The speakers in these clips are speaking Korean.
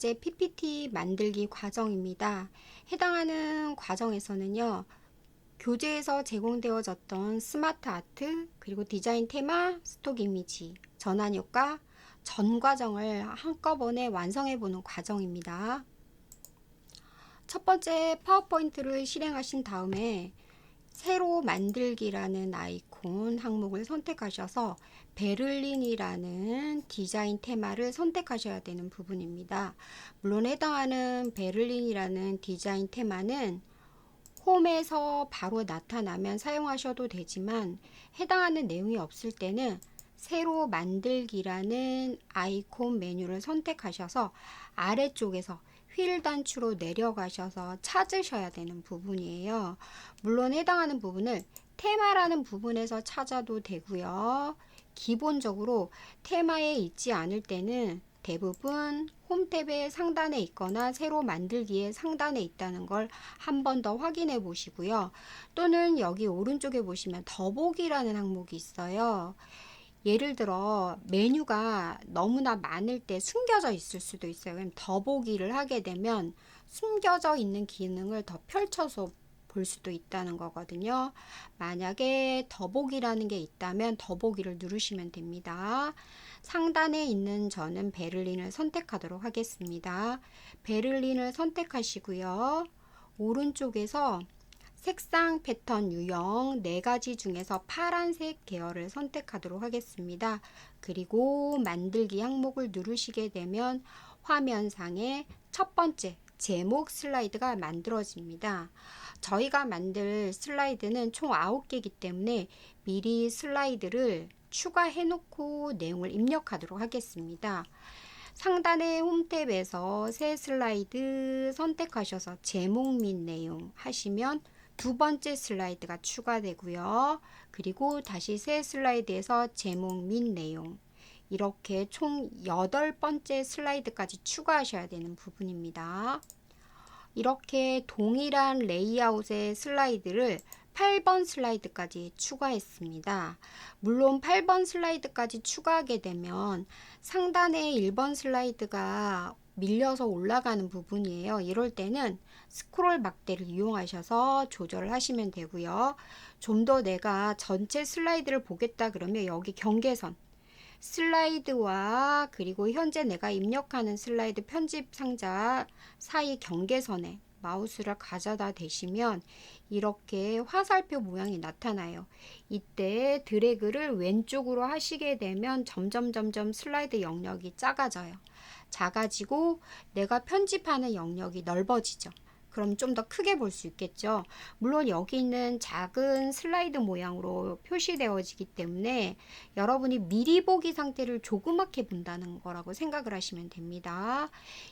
제 PPT 만들기 과정입니다. 해당하는 과정에서는요, 교재에서 제공되어졌던 스마트 아트, 그리고 디자인 테마, 스톡 이미지, 전환 효과, 전 과정을 한꺼번에 완성해 보는 과정입니다. 첫 번째 파워포인트를 실행하신 다음에 새로 만들기라는 아이콘 항목을 선택하셔서 베를린이라는 디자인 테마를 선택하셔야 되는 부분입니다. 물론 해당하는 베를린이라는 디자인 테마는 홈에서 바로 나타나면 사용하셔도 되지만 해당하는 내용이 없을 때는 새로 만들기라는 아이콘 메뉴를 선택하셔서 아래쪽에서 휠 단추로 내려가셔서 찾으셔야 되는 부분이에요. 물론 해당하는 부분을 테마라는 부분에서 찾아도 되고요. 기본적으로 테마에 있지 않을 때는 대부분 홈 탭의 상단에 있거나 새로 만들기의 상단에 있다는 걸 한 번 더 확인해 보시고요. 또는 여기 오른쪽에 보시면 더보기라는 항목이 있어요. 예를 들어 메뉴가 너무나 많을 때 숨겨져 있을 수도 있어요. 그럼 더보기를 하게 되면 숨겨져 있는 기능을 더 펼쳐서 볼 수도 있다는 거거든요. 만약에 더보기라는 게 있다면 더보기를 누르시면 됩니다. 상단에 있는 저는 베를린을 선택하도록 하겠습니다. 베를린을 선택하시고요. 오른쪽에서 색상 패턴 유형 4가지 중에서 파란색 계열을 선택하도록 하겠습니다. 그리고 만들기 항목을 누르시게 되면 화면상에 첫 번째 제목 슬라이드가 만들어집니다. 저희가 만들 슬라이드는 총 9개이기 때문에 미리 슬라이드를 추가해 놓고 내용을 입력하도록 하겠습니다. 상단의 홈탭에서 새 슬라이드 선택하셔서 제목 및 내용 하시면 두 번째 슬라이드가 추가되고요. 그리고 다시 새 슬라이드에서 제목 및 내용 이렇게 총 8번째 슬라이드까지 추가하셔야 되는 부분입니다. 이렇게 동일한 레이아웃의 슬라이드를 8번 슬라이드까지 추가했습니다. 물론 8번 슬라이드까지 추가하게 되면 상단에 1번 슬라이드가 밀려서 올라가는 부분이에요. 이럴 때는 스크롤 막대를 이용하셔서 조절을 하시면 되고요. 좀 더 내가 전체 슬라이드를 보겠다 그러면 여기 경계선 슬라이드와 그리고 현재 내가 입력하는 슬라이드 편집 상자 사이 경계선에 마우스를 가져다 대시면 이렇게 화살표 모양이 나타나요. 이때 드래그를 왼쪽으로 하시게 되면 점점 슬라이드 영역이 작아져요. 작아지고 내가 편집하는 영역이 넓어지죠. 그럼 좀 더 크게 볼 수 있겠죠. 물론 여기 있는 작은 슬라이드 모양으로 표시되어지기 때문에 여러분이 미리 보기 상태를 조그맣게 본다는 거라고 생각을 하시면 됩니다.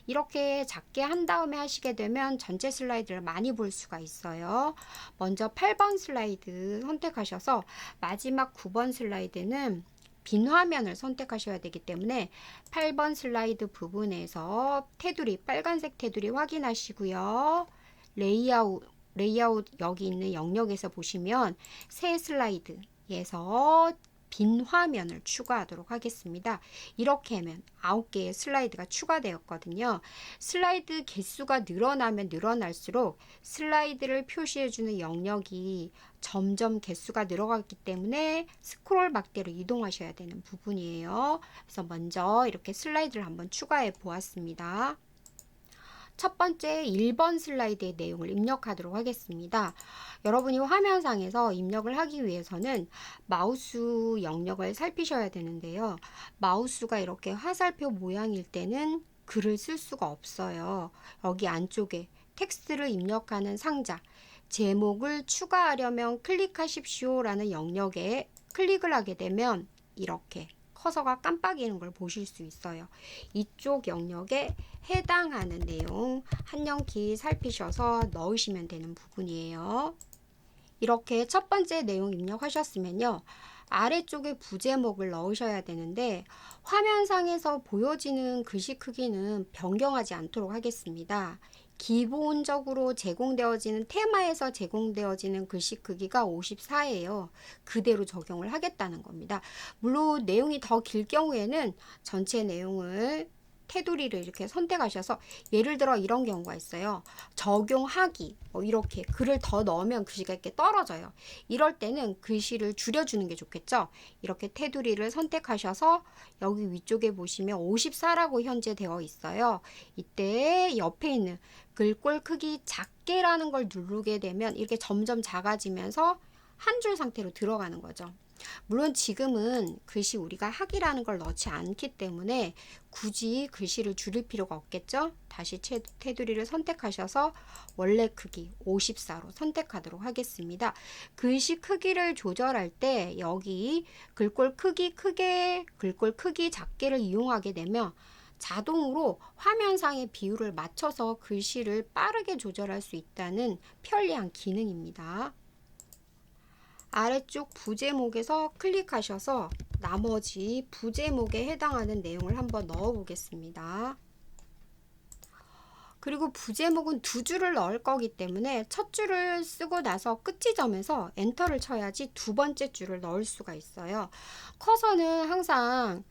이렇게 작게 한 다음에 하시게 되면 전체 슬라이드를 많이 볼 수가 있어요. 먼저 8번 슬라이드 선택하셔서 마지막 9번 슬라이드는 빈 화면을 선택하셔야 되기 때문에 8번 슬라이드 부분에서 테두리, 빨간색 테두리 확인하시고요. 레이아웃 여기 있는 영역에서 보시면 새 슬라이드에서 빈 화면을 추가하도록 하겠습니다. 이렇게 하면 9개의 슬라이드가 추가되었거든요. 슬라이드 개수가 늘어나면 늘어날수록 슬라이드를 표시해주는 영역이 점점 개수가 늘어갔기 때문에 스크롤 막대로 이동하셔야 되는 부분이에요. 그래서 먼저 이렇게 슬라이드를 한번 추가해 보았습니다. 첫 번째 1번 슬라이드의 내용을 입력하도록 하겠습니다. 여러분이 화면상에서 입력을 하기 위해서는 마우스 영역을 살피셔야 되는데요. 마우스가 이렇게 화살표 모양일 때는 글을 쓸 수가 없어요. 여기 안쪽에 텍스트를 입력하는 상자, 제목을 추가하려면 클릭하십시오 라는 영역에 클릭을 하게 되면 이렇게 커서가 깜빡이는 걸 보실 수 있어요. 이쪽 영역에 해당하는 내용 한영키 살피셔서 넣으시면 되는 부분이에요. 이렇게 첫 번째 내용 입력하셨으면요. 아래쪽에 부제목을 넣으셔야 되는데 화면상에서 보여지는 글씨 크기는 변경하지 않도록 하겠습니다. 기본적으로 제공되어지는 테마에서 제공되어지는 글씨 크기가 54예요. 그대로 적용을 하겠다는 겁니다. 물론 내용이 더 길 경우에는 전체 내용을 테두리를 이렇게 선택하셔서 예를 들어 이런 경우가 있어요. 적용하기 이렇게 글을 더 넣으면 글씨가 이렇게 떨어져요. 이럴 때는 글씨를 줄여주는 게 좋겠죠. 이렇게 테두리를 선택하셔서 여기 위쪽에 보시면 54라고 현재 되어 있어요. 이때 옆에 있는 글꼴 크기 작게라는 걸 누르게 되면 이렇게 점점 작아지면서 한 줄 상태로 들어가는 거죠. 물론 지금은 글씨 우리가 학이라는 걸 넣지 않기 때문에 굳이 글씨를 줄일 필요가 없겠죠. 다시 테두리를 선택하셔서 원래 크기 54로 선택하도록 하겠습니다. 글씨 크기를 조절할 때 여기 글꼴 크기 크게, 글꼴 크기 작게를 이용하게 되면 자동으로 화면상의 비율을 맞춰서 글씨를 빠르게 조절할 수 있다는 편리한 기능입니다. 아래쪽 부제목에서 클릭하셔서 나머지 부제목에 해당하는 내용을 한번 넣어 보겠습니다. 그리고 부제목은 두 줄을 넣을 거기 때문에 첫 줄을 쓰고 나서 끝 지점에서 엔터를 쳐야지 두 번째 줄을 넣을 수가 있어요. 커서는 항상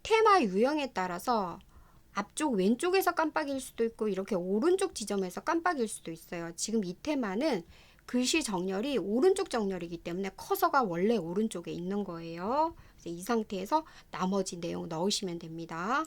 테마 유형에 따라서 앞쪽 왼쪽에서 깜빡일 수도 있고 이렇게 오른쪽 지점에서 깜빡일 수도 있어요. 지금 이 테마는 글씨 정렬이 오른쪽 정렬이기 때문에 커서가 원래 오른쪽에 있는 거예요. 그래서 이 상태에서 나머지 내용 넣으시면 됩니다.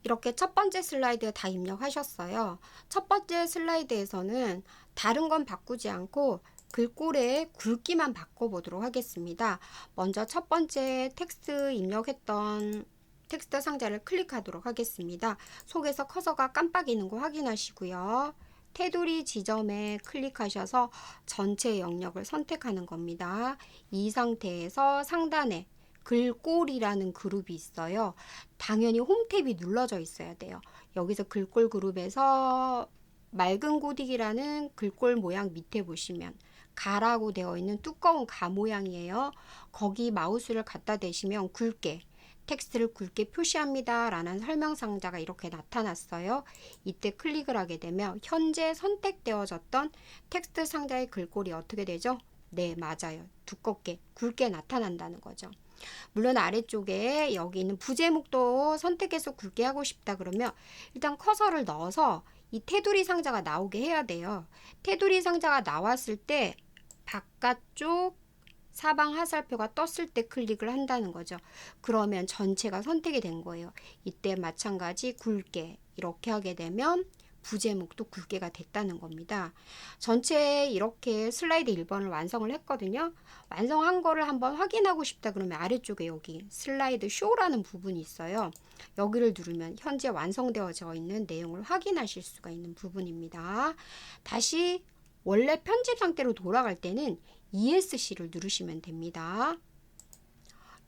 이렇게 첫 번째 슬라이드 다 입력하셨어요. 첫 번째 슬라이드에서는 다른 건 바꾸지 않고 글꼴의 굵기만 바꿔보도록 하겠습니다. 먼저 첫 번째 텍스트 입력했던 텍스트 상자를 클릭하도록 하겠습니다. 속에서 커서가 깜빡이는 거 확인하시고요. 테두리 지점에 클릭하셔서 전체 영역을 선택하는 겁니다. 이 상태에서 상단에 글꼴이라는 그룹이 있어요. 당연히 홈탭이 눌러져 있어야 돼요. 여기서 글꼴 그룹에서 맑은 고딕이라는 글꼴 모양 밑에 보시면 가라고 되어 있는 두꺼운 가 모양이에요. 거기 마우스를 갖다 대시면 굵게 텍스트를 굵게 표시합니다 라는 설명 상자가 이렇게 나타났어요. 이때 클릭을 하게 되면 현재 선택되어졌던 텍스트 상자의 글꼴이 어떻게 되죠? 네, 맞아요. 두껍게 굵게 나타난다는 거죠. 물론 아래쪽에 여기 있는 부제목도 선택해서 굵게 하고 싶다 그러면 일단 커서를 넣어서 이 테두리 상자가 나오게 해야 돼요. 테두리 상자가 나왔을 때 바깥쪽 사방 화살표가 떴을 때 클릭을 한다는 거죠. 그러면 전체가 선택이 된 거예요. 이때 마찬가지 굵게 이렇게 하게 되면 부제목도 굵게가 됐다는 겁니다. 전체 이렇게 슬라이드 1번을 완성을 했거든요. 완성한 거를 한번 확인하고 싶다 그러면 아래쪽에 여기 슬라이드 쇼라는 부분이 있어요. 여기를 누르면 현재 완성되어져 있는 내용을 확인하실 수가 있는 부분입니다. 다시 원래 편집 상태로 돌아갈 때는 ESC를 누르시면 됩니다.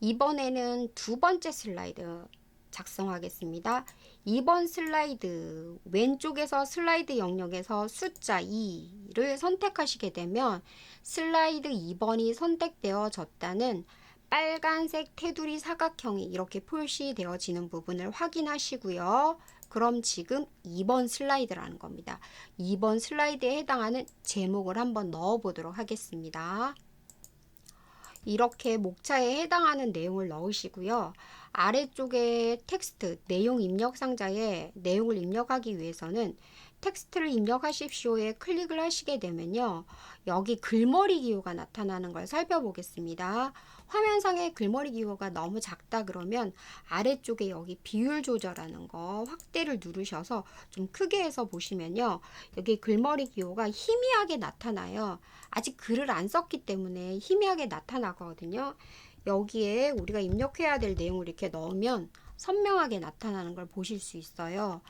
이번에는 두 번째 슬라이드 작성하겠습니다. 2번 슬라이드 왼쪽에서 슬라이드 영역에서 숫자 2를 선택하시게 되면 슬라이드 2번이 선택되어졌다는 빨간색 테두리 사각형이 이렇게 표시되어지는 부분을 확인하시고요. 그럼 지금 2번 슬라이드라는 겁니다. 2번 슬라이드에 해당하는 제목을 한번 넣어 보도록 하겠습니다. 이렇게 목차에 해당하는 내용을 넣으시고요. 아래쪽에 텍스트 내용 입력 상자에 내용을 입력하기 위해서는 텍스트를 입력하십시오에 클릭을 하시게 되면요. 여기 글머리 기호가 나타나는 걸 살펴보겠습니다. 화면상의 글머리 기호가 너무 작다 그러면 아래쪽에 여기 비율 조절하는 거 확대를 누르셔서 좀 크게 해서 보시면요. 여기 글머리 기호가 희미하게 나타나요. 아직 글을 안 썼기 때문에 희미하게 나타나거든요. 여기에 우리가 입력해야 될 내용을 이렇게 넣으면 선명하게 나타나는 걸 보실 수 있어요.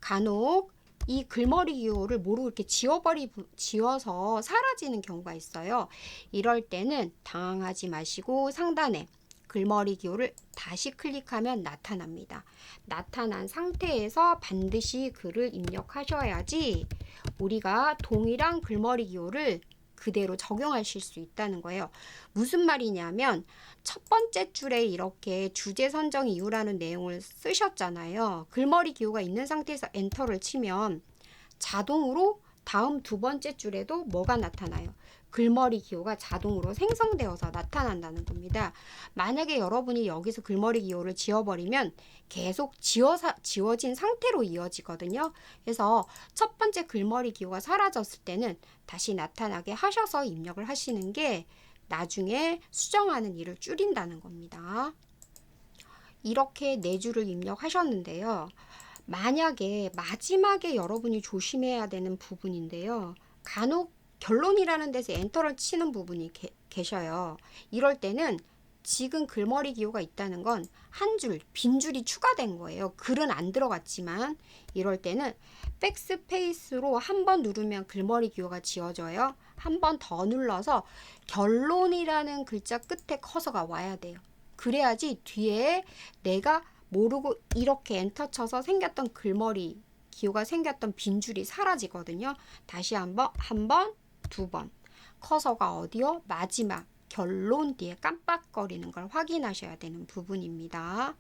간혹 이 글머리 기호를 모르고 이렇게 지워서 사라지는 경우가 있어요. 이럴 때는 당황하지 마시고 상단에 글머리 기호를 다시 클릭하면 나타납니다. 나타난 상태에서 반드시 글을 입력하셔야지 우리가 동일한 글머리 기호를 그대로 적용하실 수 있다는 거예요. 무슨 말이냐면 첫 번째 줄에 이렇게 주제 선정 이유라는 내용을 쓰셨잖아요. 글머리 기호가 있는 상태에서 엔터를 치면 자동으로 다음 두 번째 줄에도 뭐가 나타나요? 글머리 기호가 자동으로 생성되어서 나타난다는 겁니다. 만약에 여러분이 여기서 글머리 기호를 지워버리면 계속 지워진 상태로 이어지거든요. 그래서 첫 번째 글머리 기호가 사라졌을 때는 다시 나타나게 하셔서 입력을 하시는 게 나중에 수정하는 일을 줄인다는 겁니다. 이렇게 네 줄을 입력하셨는데요. 만약에 마지막에 여러분이 조심해야 되는 부분인데요. 간혹 결론이라는 데서 엔터를 치는 부분이 계셔요. 이럴 때는 지금 글머리 기호가 있다는 건 한 줄, 빈 줄이 추가된 거예요. 글은 안 들어갔지만 이럴 때는 백스페이스로 한 번 누르면 글머리 기호가 지워져요. 한 번 더 눌러서 결론이라는 글자 끝에 커서가 와야 돼요. 그래야지 뒤에 내가 모르고 이렇게 엔터 쳐서 생겼던 글머리 기호가 생겼던 빈줄이 사라지거든요. 다시 한 번, 두 번. 커서가 어디요? 마지막 결론 뒤에 깜빡거리는 걸 확인하셔야 되는 부분입니다.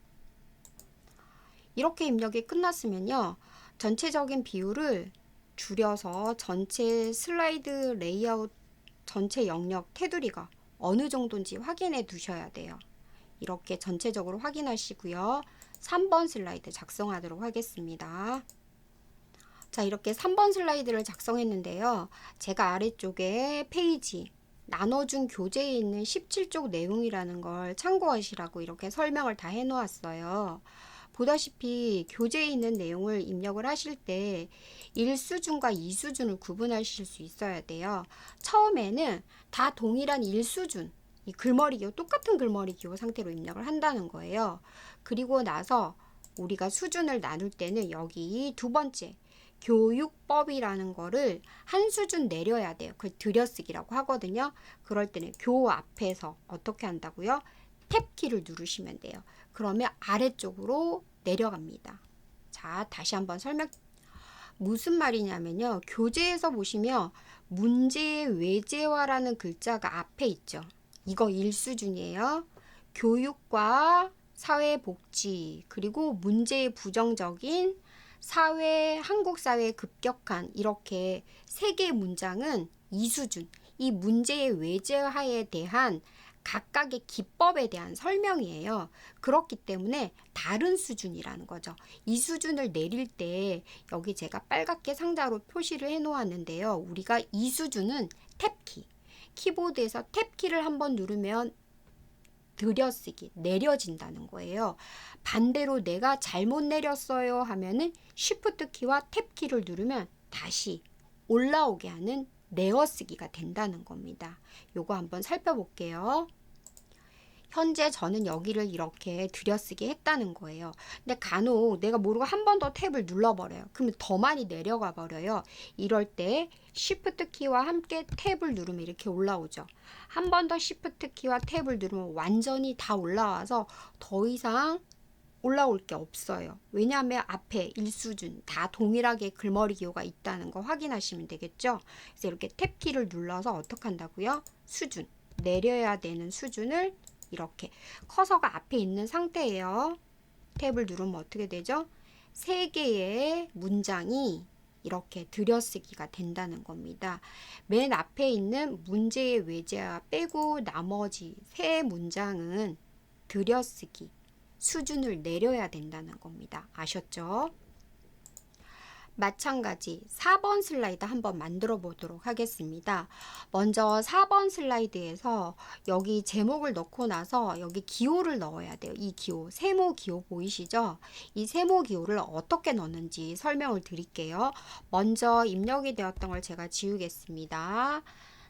이렇게 입력이 끝났으면요. 전체적인 비율을 줄여서 전체 슬라이드 레이아웃 전체 영역 테두리가 어느 정도인지 확인해 두셔야 돼요. 이렇게 전체적으로 확인하시고요. 3번 슬라이드 작성하도록 하겠습니다. 자, 이렇게 3번 슬라이드를 작성했는데요. 제가 아래쪽에 페이지 나눠준 교재에 있는 17쪽 내용이라는 걸 참고하시라고 이렇게 설명을 다 해놓았어요. 보다시피 교재에 있는 내용을 입력을 하실 때 1수준과 2수준을 구분하실 수 있어야 돼요. 처음에는 다 동일한 1수준, 이 글머리 기호, 똑같은 글머리 기호 상태로 입력을 한다는 거예요. 그리고 나서 우리가 수준을 나눌 때는 여기 두 번째 교육법이라는 거를 한 수준 내려야 돼요. 그걸 들여쓰기라고 하거든요. 그럴 때는 교 앞에서 어떻게 한다고요? 탭키를 누르시면 돼요. 그러면 아래쪽으로 내려갑니다. 자, 다시 한번 무슨 말이냐면요. 교재에서 보시면 문제의 외제화라는 글자가 앞에 있죠. 이거 1수준이에요. 교육과 사회복지, 그리고 문제의 부정적인 한국 사회의 급격한 이렇게 세 개의 문장은 2수준. 이 문제의 외제화에 대한 각각의 기법에 대한 설명이에요. 그렇기 때문에 다른 수준이라는 거죠. 이 수준을 내릴 때 여기 제가 빨갛게 상자로 표시를 해 놓았는데요. 우리가 이 수준은 탭키. 키보드에서 탭키를 한번 누르면 들여쓰기, 내려진다는 거예요. 반대로 내가 잘못 내렸어요 하면은 쉬프트 키와 탭 키를 누르면 다시 올라오게 하는 내어쓰기가 된다는 겁니다. 요거 한번 살펴볼게요. 현재 저는 여기를 이렇게 들여쓰기 했다는 거예요. 근데 간혹 내가 모르고 한 번 더 탭을 눌러버려요. 그러면 더 많이 내려가 버려요. 이럴 때 Shift 키와 함께 탭을 누르면 이렇게 올라오죠. 한 번 더 Shift 키와 탭을 누르면 완전히 다 올라와서 더 이상 올라올 게 없어요. 왜냐하면 앞에 1수준 다 동일하게 글머리 기호가 있다는 거 확인하시면 되겠죠. 그래서 이렇게 탭 키를 눌러서 어떻게 한다고요? 수준, 내려야 되는 수준을 이렇게 커서가 앞에 있는 상태예요. 탭을 누르면 어떻게 되죠? 세 개의 문장이 이렇게 들여쓰기가 된다는 겁니다. 맨 앞에 있는 문제의 외제화 빼고 나머지 세 문장은 들여쓰기 수준을 내려야 된다는 겁니다. 아셨죠? 마찬가지 4번 슬라이드 한번 만들어 보도록 하겠습니다. 먼저 4번 슬라이드에서 여기 제목을 넣고 나서 여기 기호를 넣어야 돼요. 이 기호, 세모 기호 보이시죠? 이 세모 기호를 어떻게 넣는지 설명을 드릴게요. 먼저 입력이 되었던 걸 제가 지우겠습니다.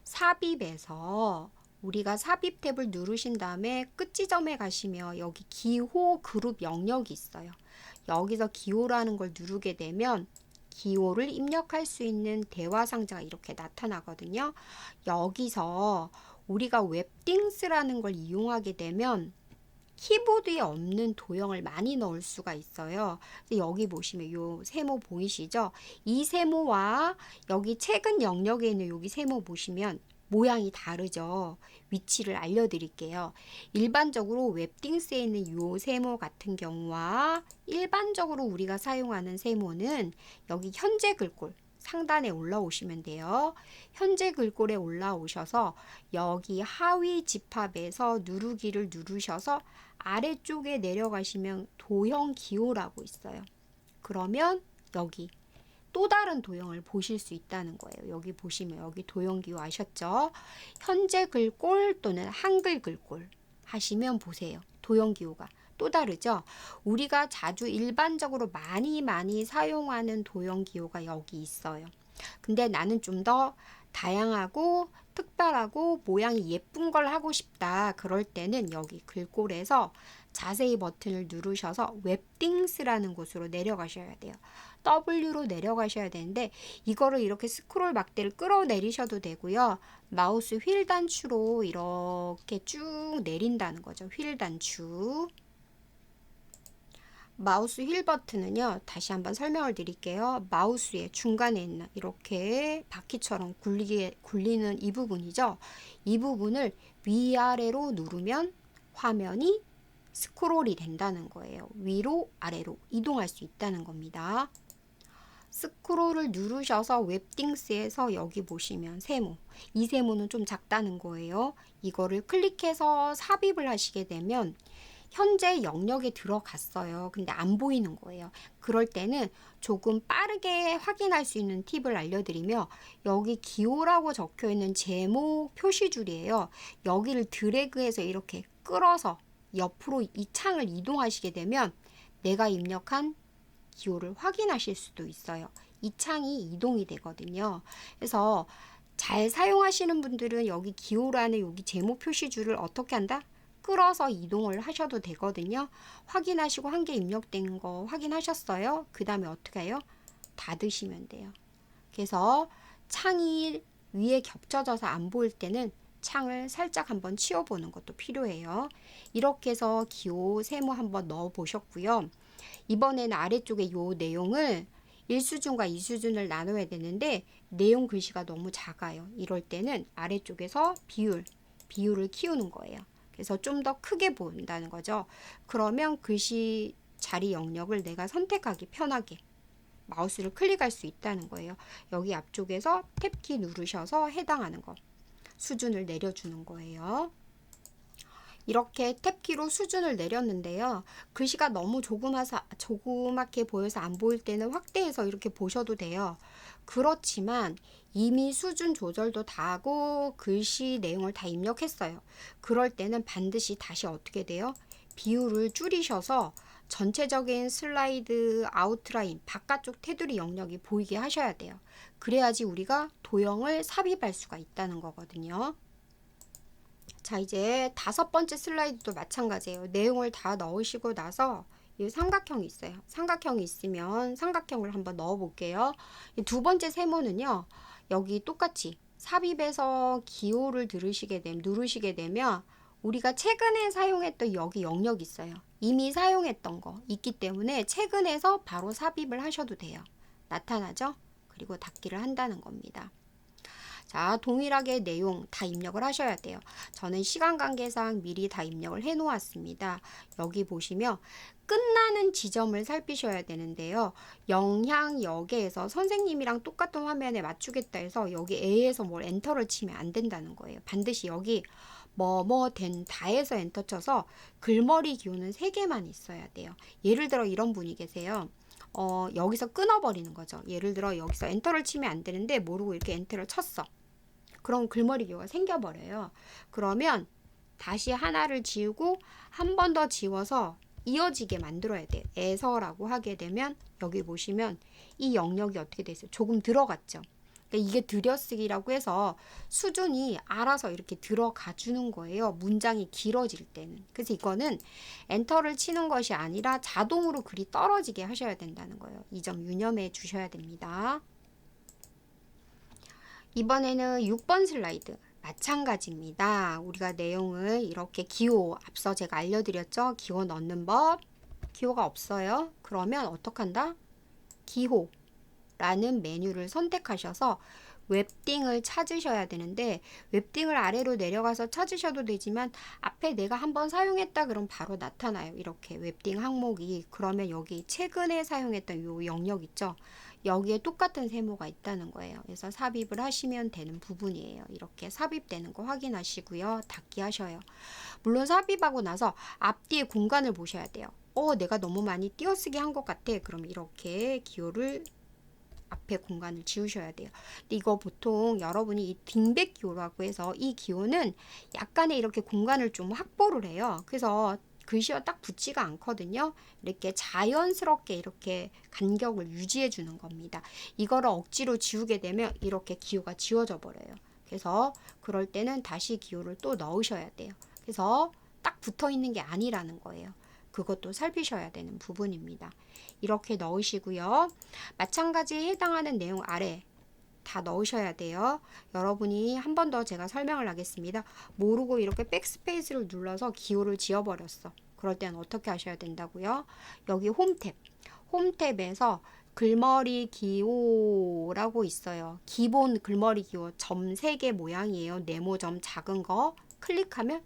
삽입에서 우리가 삽입 탭을 누르신 다음에 끝 지점에 가시면 여기 기호 그룹 영역이 있어요. 여기서 기호라는 걸 누르게 되면 기호를 입력할 수 있는 대화 상자가 이렇게 나타나거든요. 여기서 우리가 웹띵스라는 걸 이용하게 되면 키보드에 없는 도형을 많이 넣을 수가 있어요. 여기 보시면 이 세모 보이시죠? 이 세모와 여기 최근 영역에 있는 여기 세모 보시면 모양이 다르죠. 위치를 알려드릴게요. 일반적으로 웹띵스에 있는 이 세모 같은 경우와 일반적으로 우리가 사용하는 세모는 여기 현재 글꼴 상단에 올라오시면 돼요. 현재 글꼴에 올라오셔서 여기 하위 집합에서 누르기를 누르셔서 아래쪽에 내려가시면 도형 기호라고 있어요. 그러면 여기 또 다른 도형을 보실 수 있다는 거예요. 여기 보시면 여기 도형 기호 아셨죠? 현재 글꼴 또는 한글 글꼴 하시면 보세요. 도형 기호가 또 다르죠? 우리가 자주 일반적으로 많이 사용하는 도형 기호가 여기 있어요. 근데 나는 좀 더 다양하고 특별하고 모양이 예쁜 걸 하고 싶다. 그럴 때는 여기 글꼴에서 자세히 버튼을 누르셔서 웹띵스라는 곳으로 내려가셔야 돼요. W로 내려가셔야 되는데 이거를 이렇게 스크롤 막대를 끌어내리셔도 되고요. 마우스 휠 단추로 이렇게 쭉 내린다는 거죠. 휠 단추. 마우스 휠 버튼은요. 다시 한번 설명을 드릴게요. 마우스의 중간에 있는 이렇게 바퀴처럼 굴리는 이 부분이죠. 이 부분을 위아래로 누르면 화면이 스크롤이 된다는 거예요. 위로 아래로 이동할 수 있다는 겁니다. 스크롤을 누르셔서 웹띵스에서 여기 보시면 세모, 이 세모는 좀 작다는 거예요. 이거를 클릭해서 삽입을 하시게 되면 현재 영역에 들어갔어요. 근데 안 보이는 거예요. 그럴 때는 조금 빠르게 확인할 수 있는 팁을 알려드리며 여기 기호라고 적혀 있는 제목 표시줄이에요. 여기를 드래그해서 이렇게 끌어서 옆으로 이 창을 이동하시게 되면 내가 입력한 기호를 확인하실 수도 있어요. 이 창이 이동이 되거든요. 그래서 잘 사용하시는 분들은 여기 기호라는 여기 제목 표시줄을 어떻게 한다? 끌어서 이동을 하셔도 되거든요. 확인하시고 한 개 입력된 거 확인하셨어요? 그 다음에 어떻게 해요? 닫으시면 돼요. 그래서 창이 위에 겹쳐져서 안 보일 때는 창을 살짝 한번 치워보는 것도 필요해요. 이렇게 해서 기호 세모 한번 넣어 보셨고요. 이번에는 아래쪽에 요 내용을 1수준과 2수준을 나눠야 되는데 내용 글씨가 너무 작아요. 이럴 때는 아래쪽에서 비율을 키우는 거예요. 그래서 좀 더 크게 본다는 거죠. 그러면 글씨 자리 영역을 내가 선택하기 편하게 마우스를 클릭할 수 있다는 거예요. 여기 앞쪽에서 탭키 누르셔서 해당하는 거 수준을 내려주는 거예요. 이렇게 탭키로 수준을 내렸는데요. 글씨가 너무 조그맣게 보여서 안 보일 때는 확대해서 이렇게 보셔도 돼요. 그렇지만 이미 수준 조절도 다 하고 글씨 내용을 다 입력했어요. 그럴 때는 반드시 다시 어떻게 돼요? 비율을 줄이셔서 전체적인 슬라이드 아웃라인 바깥쪽 테두리 영역이 보이게 하셔야 돼요. 그래야지 우리가 도형을 삽입할 수가 있다는 거거든요. 자, 이제 5번째 슬라이드도 마찬가지예요. 내용을 다 넣으시고 나서 이 삼각형이 있어요. 삼각형이 있으면 삼각형을 한번 넣어 볼게요. 두 번째 세모는요. 여기 똑같이 삽입해서 기호를 누르시게 되면 우리가 최근에 사용했던 여기 영역이 있어요. 이미 사용했던 거 있기 때문에 최근에서 바로 삽입을 하셔도 돼요. 나타나죠? 그리고 닫기를 한다는 겁니다. 자, 동일하게 내용 다 입력을 하셔야 돼요. 저는 시간 관계상 미리 다 입력을 해 놓았습니다. 여기 보시면 끝나는 지점을 살피셔야 되는데요. 영향역에서 선생님이랑 똑같은 화면에 맞추겠다 해서 여기 A에서 뭘 엔터를 치면 안 된다는 거예요. 반드시 여기 뭐뭐 된다에서 엔터 쳐서 글머리 기호는 3개만 있어야 돼요. 예를 들어 이런 분이 계세요. 여기서 끊어버리는 거죠. 예를 들어 여기서 엔터를 치면 안 되는데 모르고 이렇게 엔터를 쳤어. 그럼 글머리 기호가 생겨버려요. 그러면 다시 하나를 지우고 한 번 더 지워서 이어지게 만들어야 돼요. 에서라고 하게 되면 여기 보시면 이 영역이 어떻게 돼 있어요? 조금 들어갔죠. 그러니까 이게 들여쓰기라고 해서 수준이 알아서 이렇게 들어가 주는 거예요. 문장이 길어질 때는. 그래서 이거는 엔터를 치는 것이 아니라 자동으로 글이 떨어지게 하셔야 된다는 거예요. 이 점 유념해 주셔야 됩니다. 이번에는 6번 슬라이드 마찬가지입니다. 우리가 내용을 이렇게 기호 앞서 제가 알려드렸죠. 기호 넣는 법. 기호가 없어요. 그러면 어떡한다? 기호라는 메뉴를 선택하셔서 웹딩을 찾으셔야 되는데 웹딩을 아래로 내려가서 찾으셔도 되지만 앞에 내가 한번 사용했다 그럼 바로 나타나요. 이렇게 웹딩 항목이. 그러면 여기 최근에 사용했던 요 영역 있죠. 여기에 똑같은 세모가 있다는 거예요. 그래서 삽입을 하시면 되는 부분이에요. 이렇게 삽입되는 거 확인하시고요. 닫기 하셔요. 물론 삽입하고 나서 앞뒤의 공간을 보셔야 돼요. 내가 너무 많이 띄어쓰기 한 것 같아. 그럼 이렇게 기호를 앞에 공간을 지우셔야 돼요. 근데 이거 보통 여러분이 이 딩백 기호라고 해서 이 기호는 약간의 이렇게 공간을 좀 확보를 해요. 그래서 글씨와 딱 붙지가 않거든요. 이렇게 자연스럽게 이렇게 간격을 유지해 주는 겁니다. 이거를 억지로 지우게 되면 이렇게 기호가 지워져 버려요. 그래서 그럴 때는 다시 기호를 또 넣으셔야 돼요. 그래서 딱 붙어 있는 게 아니라는 거예요. 그것도 살피셔야 되는 부분입니다. 이렇게 넣으시고요. 마찬가지에 해당하는 내용 아래 다 넣으셔야 돼요. 여러분이 한 번 더 제가 설명을 하겠습니다. 모르고 이렇게 백스페이스를 눌러서 기호를 지워버렸어. 그럴 때는 어떻게 하셔야 된다고요? 여기 홈탭. 홈탭에서 글머리 기호라고 있어요. 기본 글머리 기호 점 3개 모양이에요. 네모점 작은 거 클릭하면